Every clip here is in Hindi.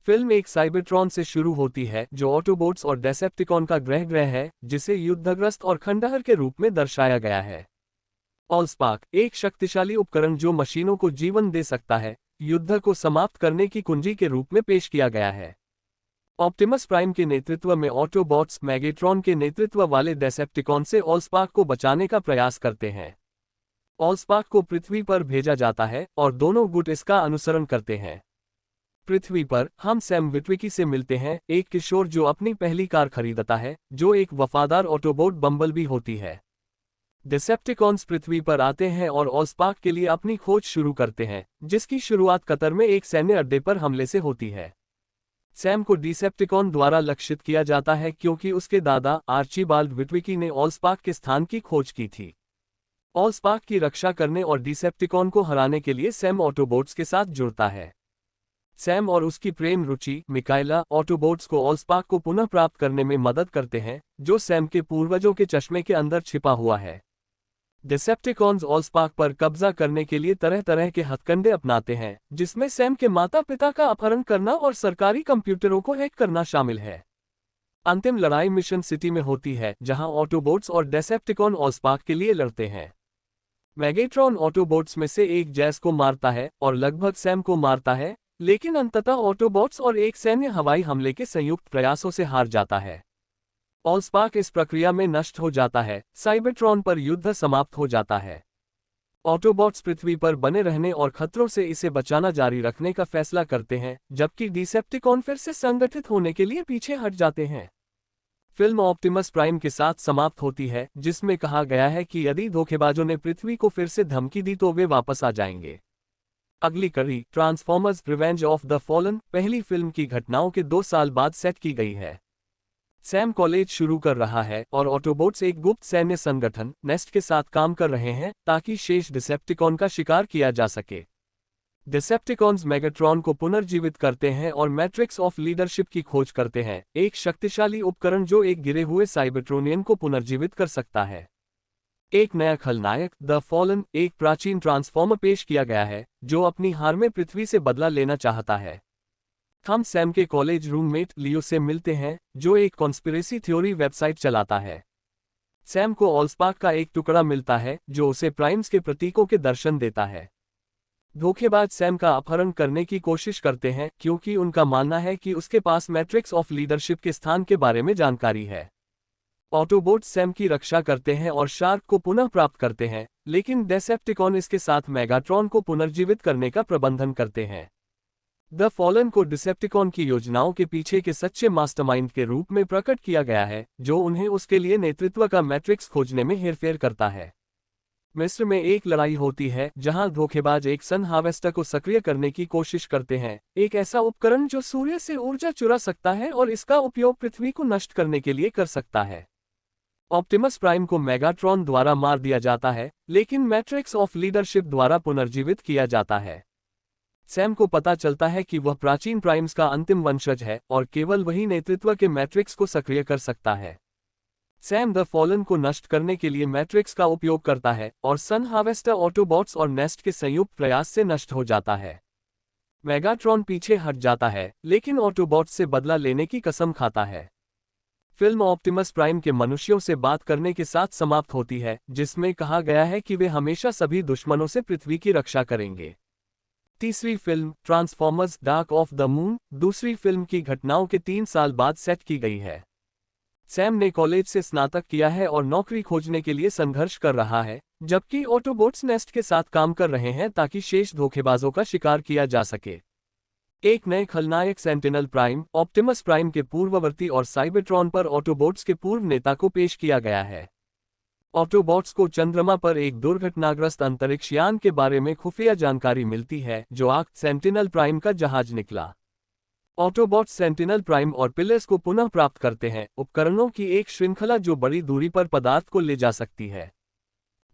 फिल्म एक साइबरट्रॉन से शुरू होती है जो ऑटोबोट्स और डेसेप्टिकॉन का ग्रह है, जिसे युद्धग्रस्त और खंडहर के रूप में दर्शाया गया है। ऑलस्पार्क एक शक्तिशाली उपकरण जो मशीनों को जीवन दे सकता है, युद्ध को समाप्त करने की कुंजी के रूप में पेश किया गया है। ऑप्टिमस प्राइम के नेतृत्व में ऑटोबॉट्स मैगेट्रॉन के नेतृत्व वाले डेसेप्टिकॉन से ऑलस्पार्क को बचाने का प्रयास करते हैं। ऑलस्पार्क को पृथ्वी पर भेजा जाता है और दोनों गुट इसका अनुसरण करते हैं। पृथ्वी पर हम सैम विटविकी से मिलते हैं, एक किशोर जो अपनी पहली कार खरीदता है, जो एक वफादार ऑटोबोट बम्बलबी होती है। डिसेप्टिकॉन्स पृथ्वी पर आते हैं और ऑलस्पार्क के लिए अपनी खोज शुरू करते हैं, जिसकी शुरुआत कतर में एक सैन्य अड्डे पर हमले से होती है। सैम को डिसेप्टिकॉन द्वारा लक्षित किया जाता है क्योंकि उसके दादा आर्चीबाल्ड विटविकी ने ऑलस्पार्क के स्थान की खोज की थी। ऑलस्पार्क की रक्षा करने और डिसेप्टिकॉन को हराने के लिए सैम ऑटोबोट्स के साथ जुड़ता है। सैम और उसकी प्रेम रुचि मिकाइला ऑटोबोट्स को ऑलस्पार्क को पुनः प्राप्त करने में मदद करते हैं, जो सैम के पूर्वजों के चश्मे के अंदर छिपा हुआ है। डिसेप्टिकॉन्स ऑलस्पार्क पर कब्जा करने के लिए तरह तरह के हथकंडे अपनाते हैं, जिसमें सैम के माता पिता का अपहरण करना और सरकारी कंप्यूटरों को हैक करना शामिल है। अंतिम लड़ाई मिशन सिटी में होती है, जहां ऑटोबोट्स और डेसेप्टिकॉन ऑलस्पार्क के लिए लड़ते हैं। मैगेट्रॉन ऑटोबोट्स में से एक जैस को मारता है और लगभग सैम को मारता है, लेकिन अंततः ऑटोबॉट्स और एक सैन्य हवाई हमले के संयुक्त प्रयासों से हार जाता है। ऑलस्पार्क इस प्रक्रिया में नष्ट हो जाता है, साइबरट्रॉन पर युद्ध समाप्त हो जाता है। ऑटोबॉट्स पृथ्वी पर बने रहने और खतरों से इसे बचाना जारी रखने का फैसला करते हैं, जबकि डिसेप्टिकॉन फिर से संगठित होने के लिए पीछे हट जाते हैं। फिल्म ऑप्टिमस प्राइम के साथ समाप्त होती है, जिसमें कहा गया है कि यदि धोखेबाजों ने पृथ्वी को फिर से धमकी दी तो वे वापस आ जाएंगे। अगली कड़ी transformers revenge of the fallen पहली फिल्म की घटनाओं के 2 साल बाद सेट की गई है। सैम कॉलेज शुरू कर रहा है और ऑटोबोट्स एक गुप्त सैन्य संगठन नेस्ट के साथ काम कर रहे हैं ताकि शेष डिसेप्टिकॉन का शिकार किया जा सके। डिसेप्टिकॉन्स मैगेट्रॉन को पुनर्जीवित करते हैं और मैट्रिक्स ऑफ लीडरशिप की खोज करते हैं, एक शक्तिशाली उपकरण जो एक गिरे हुए साइबरट्रोनियन को पुनर्जीवित कर सकता है। एक नया खलनायक द फॉलन एक प्राचीन ट्रांसफॉर्मर पेश किया गया है, जो अपनी हार में पृथ्वी से बदला लेना चाहता है। हम सैम के कॉलेज रूममेट लियो से मिलते हैं, जो एक कॉन्स्पिरेसी थ्योरी वेबसाइट चलाता है। सैम को ऑलस्पार्क का एक टुकड़ा मिलता है, जो उसे प्राइम्स के प्रतीकों के दर्शन देता है। धोखेबाज सैम का अपहरण करने की कोशिश करते हैं क्योंकि उनका मानना है कि उसके पास मैट्रिक्स ऑफ लीडरशिप के स्थान के बारे में जानकारी है। ऑटोबोट्स सैम की रक्षा करते हैं और शार्क को पुनः प्राप्त करते हैं, लेकिन डेसेप्टिकॉन इसके साथ मैगाट्रॉन को पुनर्जीवित करने का प्रबंधन करते हैं। द फॉलन को डिसेप्टिकॉन की योजनाओं के पीछे के सच्चे मास्टरमाइंड के रूप में प्रकट किया गया है, जो उन्हें उसके लिए नेतृत्व का मैट्रिक्स खोजने में हेरफेर करता है। मिस्र में एक लड़ाई होती है जहां धोखेबाज एक सन हार्वेस्टर को सक्रिय करने की कोशिश करते हैं, एक ऐसा उपकरण जो सूर्य से ऊर्जा चुरा सकता है और इसका उपयोग पृथ्वी को नष्ट करने के लिए कर सकता है। ऑप्टिमस प्राइम को मैगाट्रॉन द्वारा मार दिया जाता है, लेकिन मैट्रिक्स ऑफ लीडरशिप द्वारा पुनर्जीवित किया जाता है। सैम को पता चलता है कि वह प्राचीन प्राइम्स का अंतिम वंशज है और केवल वही नेतृत्व के मैट्रिक्स को सक्रिय कर सकता है। सैम द फॉलन को नष्ट करने के लिए मैट्रिक्स का उपयोग करता है और सन हार्वेस्टर ऑटोबॉट्स और नेस्ट के संयुक्त प्रयास से नष्ट हो जाता है। मैगाट्रॉन पीछे हट जाता है, लेकिन ऑटोबॉट्स से बदला लेने की कसम खाता है। फिल्म ऑप्टिमस प्राइम के मनुष्यों से बात करने के साथ समाप्त होती है, जिसमें कहा गया है कि वे हमेशा सभी दुश्मनों से पृथ्वी की रक्षा करेंगे। तीसरी film transformers dark of the moon दूसरी फिल्म की घटनाओं के 3 साल बाद सेट की गई है। सैम ने कॉलेज से स्नातक किया है और नौकरी खोजने के लिए संघर्ष कर रहा है, जबकि ऑटोबोट्स नेस्ट के साथ काम कर रहे हैं ताकि शेष धोखेबाजों का शिकार किया जा सके। एक नए खलनायक सेंटिनल प्राइम ऑप्टिमस प्राइम के पूर्ववर्ती और साइबरट्रॉन पर ऑटोबोट्स के पूर्व नेता को पेश किया गया है। ऑटोबॉट्स को चंद्रमा पर एक दुर्घटनाग्रस्त अंतरिक्ष यान के बारे में खुफिया जानकारी मिलती है, जो आग सेंटिनल प्राइम का जहाज निकला। ऑटोबॉट्स सेंटिनल प्राइम और पिलर्स को पुनः प्राप्त करते हैं, उपकरणों की एक श्रृंखला जो बड़ी दूरी पर पदार्थ को ले जा सकती है।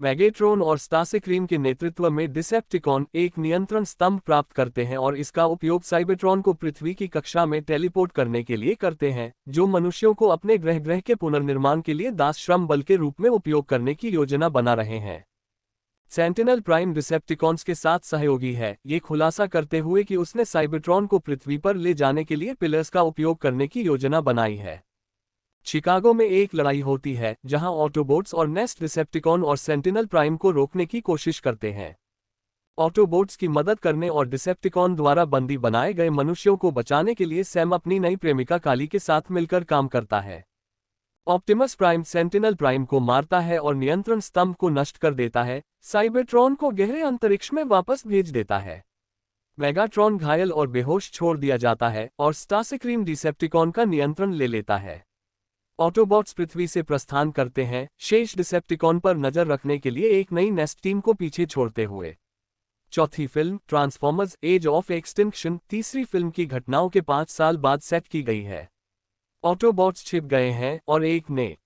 मैगेट्रॉन और स्टारस्क्रीम के नेतृत्व में डिसेप्टिकॉन एक नियंत्रण स्तंभ प्राप्त करते हैं और इसका उपयोग साइबरट्रॉन को पृथ्वी की कक्षा में टेलीपोर्ट करने के लिए करते हैं, जो मनुष्यों को अपने ग्रह के पुनर्निर्माण के लिए दास श्रम बल के रूप में उपयोग करने की योजना बना रहे हैं। सेंटिनल प्राइम डिसेप्टिकॉन्स के साथ सहयोगी है, ये खुलासा करते हुए कि उसने साइबरट्रॉन को पृथ्वी पर ले जाने के लिए पिलर्स का उपयोग करने की योजना बनाई है। शिकागो में एक लड़ाई होती है जहां ऑटोबोट्स और नेस्ट डिसेप्टिकॉन और सेंटिनल प्राइम को रोकने की कोशिश करते हैं। ऑटोबोट्स की मदद करने और डिसेप्टिकॉन द्वारा बंदी बनाए गए मनुष्यों को बचाने के लिए सैम अपनी नई प्रेमिका काली के साथ मिलकर काम करता है। ऑप्टिमस प्राइम सेंटिनल प्राइम को मारता है और नियंत्रण स्तंभ को नष्ट कर देता है, साइबरट्रॉन को गहरे अंतरिक्ष में वापस भेज देता है। मेगाट्रॉन घायल और बेहोश छोड़ दिया जाता है और स्टारस्क्रीम डिसेप्टिकॉन का नियंत्रण ले लेता है। ऑटोबॉट्स पृथ्वी से प्रस्थान करते हैं, शेष डिसेप्टिकॉन पर नजर रखने के लिए एक नई नेस्ट टीम को पीछे छोड़ते हुए। चौथी film transformers age of extinction तीसरी फिल्म की घटनाओं के 5 साल बाद सेट की गई है। ऑटोबॉट्स छिप गए हैं और एक ने